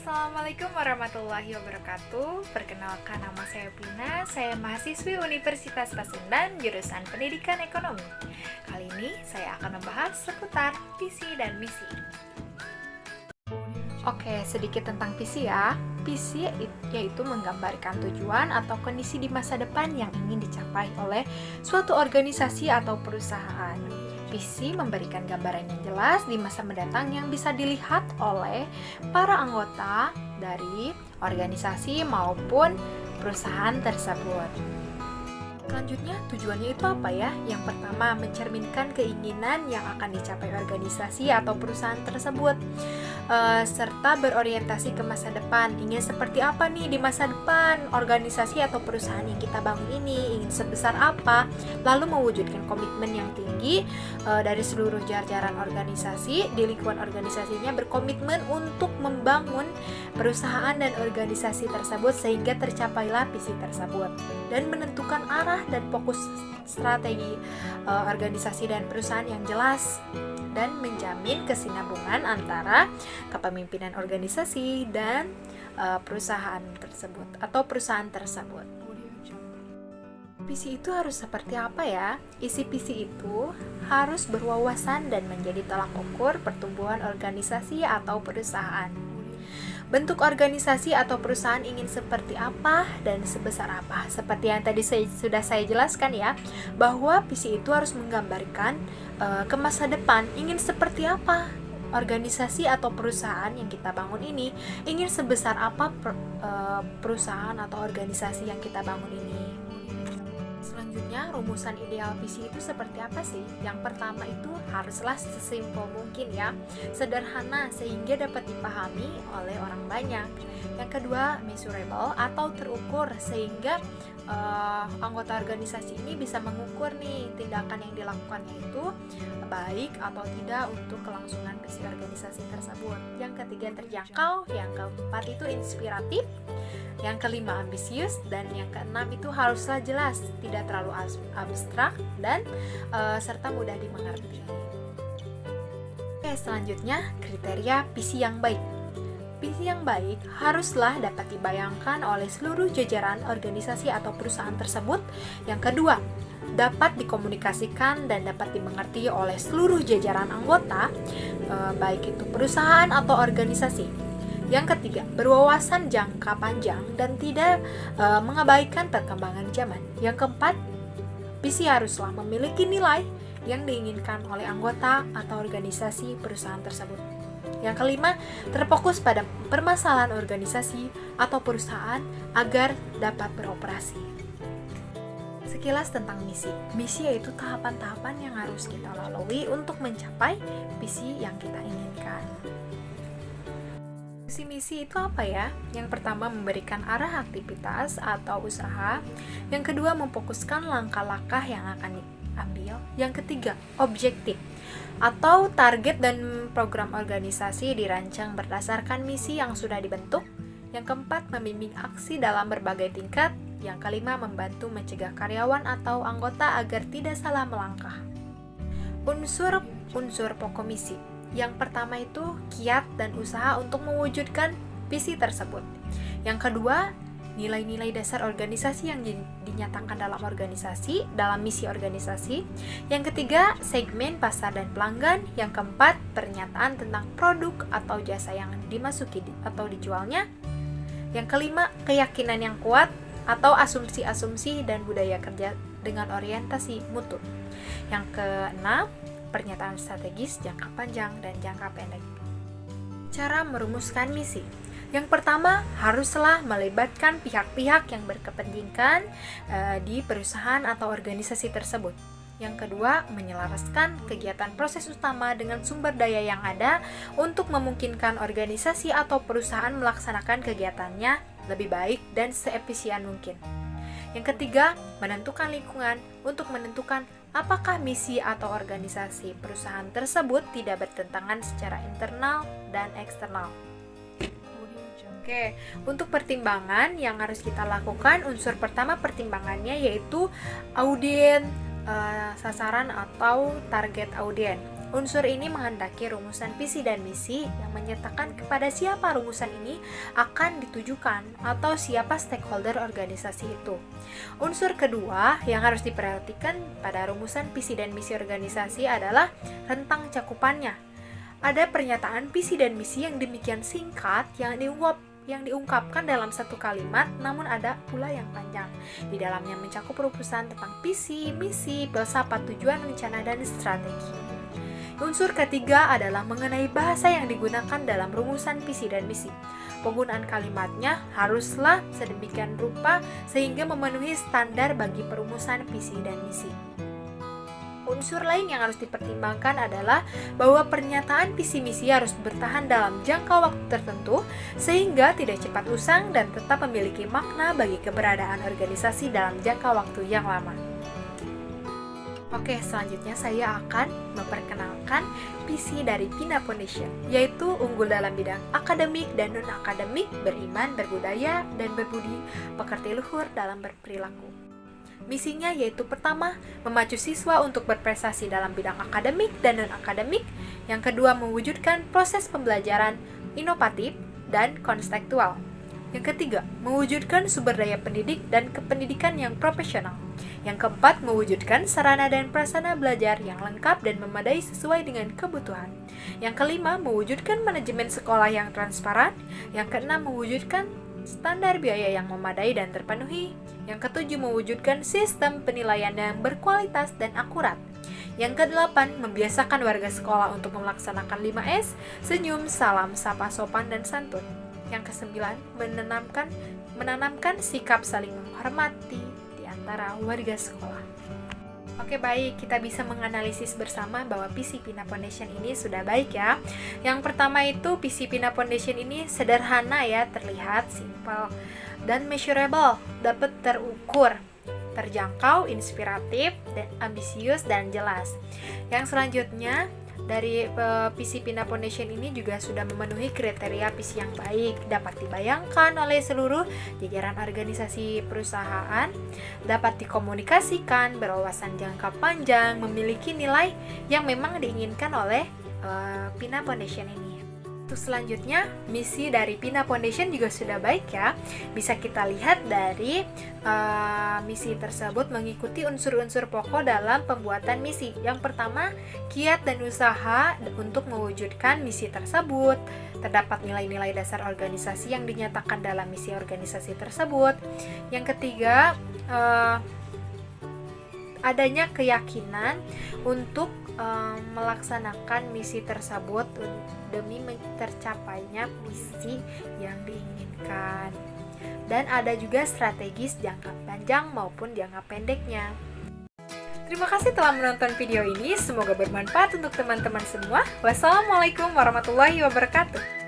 Assalamualaikum warahmatullahi wabarakatuh. Perkenalkan, nama saya Pina. Saya mahasiswi Universitas Pasundan, jurusan Pendidikan Ekonomi. Kali ini saya akan membahas seputar visi dan misi. Oke, sedikit tentang visi ya. Visi yaitu menggambarkan tujuan atau kondisi di masa depan yang ingin dicapai oleh suatu organisasi atau perusahaan. Visi memberikan gambaran yang jelas di masa mendatang yang bisa dilihat oleh para anggota dari organisasi maupun perusahaan tersebut. Selanjutnya, tujuannya itu apa ya? Yang pertama, mencerminkan keinginan yang akan dicapai organisasi atau perusahaan tersebut, serta berorientasi ke masa depan. Ingin seperti apa nih di masa depan organisasi atau perusahaan yang kita bangun ini? Ingin sebesar apa? Lalu mewujudkan komitmen yang tinggi dari seluruh jajaran organisasi. Di lingkungan organisasinya berkomitmen untuk membangun perusahaan dan organisasi tersebut sehingga tercapailah visi tersebut, dan menentukan arah dan fokus strategi organisasi dan perusahaan yang jelas, dan menjamin kesinambungan antara kepemimpinan organisasi dan perusahaan tersebut atau perusahaan tersebut. Visi itu harus seperti apa ya? Isi visi itu harus berwawasan dan menjadi tolak ukur pertumbuhan organisasi atau perusahaan. Bentuk organisasi atau perusahaan ingin seperti apa dan sebesar apa. Seperti yang tadi sudah saya jelaskan ya, bahwa visi itu harus menggambarkan ke masa depan ingin seperti apa organisasi atau perusahaan yang kita bangun ini, ingin sebesar apa perusahaan atau organisasi yang kita bangun ini. Selanjutnya, rumusan ideal visi itu seperti apa sih? Yang pertama itu haruslah sesimpel mungkin ya, sederhana sehingga dapat dipahami oleh orang banyak. Yang kedua, measurable atau terukur sehingga anggota organisasi ini bisa mengukur nih tindakan yang dilakukannya itu baik atau tidak untuk kelangsungan visi organisasi tersebut. Yang ketiga, terjangkau. Yang keempat itu inspiratif. Yang kelima, ambisius. Dan yang keenam itu haruslah jelas, tidak terlalu abstrak, dan serta mudah dimengerti. Oke, selanjutnya kriteria visi yang baik. Visi yang baik haruslah dapat dibayangkan oleh seluruh jajaran organisasi atau perusahaan tersebut. Yang kedua, dapat dikomunikasikan dan dapat dimengerti oleh seluruh jajaran anggota, baik itu perusahaan atau organisasi. Yang ketiga, berwawasan jangka panjang dan tidak mengabaikan perkembangan zaman. Yang keempat, visi haruslah memiliki nilai yang diinginkan oleh anggota atau organisasi perusahaan tersebut. Yang kelima, terfokus pada permasalahan organisasi atau perusahaan agar dapat beroperasi. Sekilas tentang misi. Misi yaitu tahapan-tahapan yang harus kita lalui untuk mencapai visi yang kita inginkan. Visi misi itu apa ya? Yang pertama, memberikan arah aktivitas atau usaha. Yang kedua, memfokuskan langkah-langkah yang akan diambil. Yang ketiga, objektif atau target dan program organisasi dirancang berdasarkan misi yang sudah dibentuk. Yang keempat, membimbing aksi dalam berbagai tingkat. Yang kelima, membantu mencegah karyawan atau anggota agar tidak salah melangkah. Unsur pokok misi. Yang pertama itu kiat dan usaha untuk mewujudkan visi tersebut. Yang kedua, nilai-nilai dasar organisasi yang dinyatakan dalam organisasi, dalam misi organisasi. Yang ketiga, segmen pasar dan pelanggan. Yang keempat, pernyataan tentang produk atau jasa yang dimasuki atau dijualnya. Yang kelima, keyakinan yang kuat atau asumsi-asumsi dan budaya kerja dengan orientasi mutu. Yang keenam, pernyataan strategis jangka panjang dan jangka pendek. Cara merumuskan misi. Yang pertama, haruslah melibatkan pihak-pihak yang berkepentingan di perusahaan atau organisasi tersebut. Yang kedua, menyelaraskan kegiatan proses utama dengan sumber daya yang ada untuk memungkinkan organisasi atau perusahaan melaksanakan kegiatannya lebih baik dan seefisien mungkin. Yang ketiga, menentukan lingkungan untuk menentukan apakah misi atau organisasi perusahaan tersebut tidak bertentangan secara internal dan eksternal. Oke, untuk pertimbangan yang harus kita lakukan, unsur pertama pertimbangannya yaitu audien, sasaran atau target audien. Unsur ini menghendaki rumusan visi dan misi yang menyatakan kepada siapa rumusan ini akan ditujukan atau siapa stakeholder organisasi itu. Unsur kedua yang harus diperhatikan pada rumusan visi dan misi organisasi adalah rentang cakupannya. Ada pernyataan visi dan misi yang demikian singkat yang diungkapkan dalam satu kalimat, namun ada pula yang panjang. Di dalamnya mencakup rumusan tentang visi, misi, filsafat, tujuan, rencana, dan strategi. Unsur ketiga adalah mengenai bahasa yang digunakan dalam rumusan visi dan misi. Penggunaan kalimatnya haruslah sedemikian rupa sehingga memenuhi standar bagi perumusan visi dan misi. Unsur lain yang harus dipertimbangkan adalah bahwa pernyataan visi misi harus bertahan dalam jangka waktu tertentu sehingga tidak cepat usang dan tetap memiliki makna bagi keberadaan organisasi dalam jangka waktu yang lama. Oke, selanjutnya saya akan memperkenalkan visi dari Pina Foundation, yaitu unggul dalam bidang akademik dan non-akademik, beriman, berbudaya, dan berbudi, pekerti luhur dalam berperilaku. Misinya yaitu pertama, memacu siswa untuk berprestasi dalam bidang akademik dan non-akademik. Yang kedua, mewujudkan proses pembelajaran inovatif dan konstekstual. Yang ketiga, mewujudkan sumber daya pendidik dan kependidikan yang profesional. Yang keempat, mewujudkan sarana dan prasarana belajar yang lengkap dan memadai sesuai dengan kebutuhan. Yang kelima, mewujudkan manajemen sekolah yang transparan. Yang keenam, mewujudkan standar biaya yang memadai dan terpenuhi. Yang ketujuh, mewujudkan sistem penilaian yang berkualitas dan akurat. Yang kedelapan, membiasakan warga sekolah untuk melaksanakan 5S, senyum, salam, sapa sopan, dan santun. Yang kesembilan, menanamkan sikap saling menghormati di antara warga sekolah. Oke, baik, kita bisa menganalisis bersama bahwa visi Pina Foundation ini sudah baik ya. Yang pertama itu visi Pina Foundation ini sederhana ya, terlihat simple dan measurable, dapat terukur, terjangkau, inspiratif, dan ambisius dan jelas. Yang selanjutnya dari visi Pina Foundation ini juga sudah memenuhi kriteria visi yang baik, dapat dibayangkan oleh seluruh jajaran organisasi perusahaan, dapat dikomunikasikan, berwawasan jangka panjang, memiliki nilai yang memang diinginkan oleh Pina Foundation ini. Untuk selanjutnya, misi dari Pina Foundation juga sudah baik ya. Bisa kita lihat dari misi tersebut mengikuti unsur-unsur pokok dalam pembuatan misi. Yang pertama, kiat dan usaha untuk mewujudkan misi tersebut. Terdapat nilai-nilai dasar organisasi yang dinyatakan dalam misi organisasi tersebut. Yang ketiga, adanya keyakinan untuk melaksanakan misi tersebut demi tercapainya misi yang diinginkan. Dan ada juga strategis jangka panjang maupun jangka pendeknya. Terima kasih telah menonton video ini, semoga bermanfaat untuk teman-teman semua. Wassalamualaikum warahmatullahi wabarakatuh.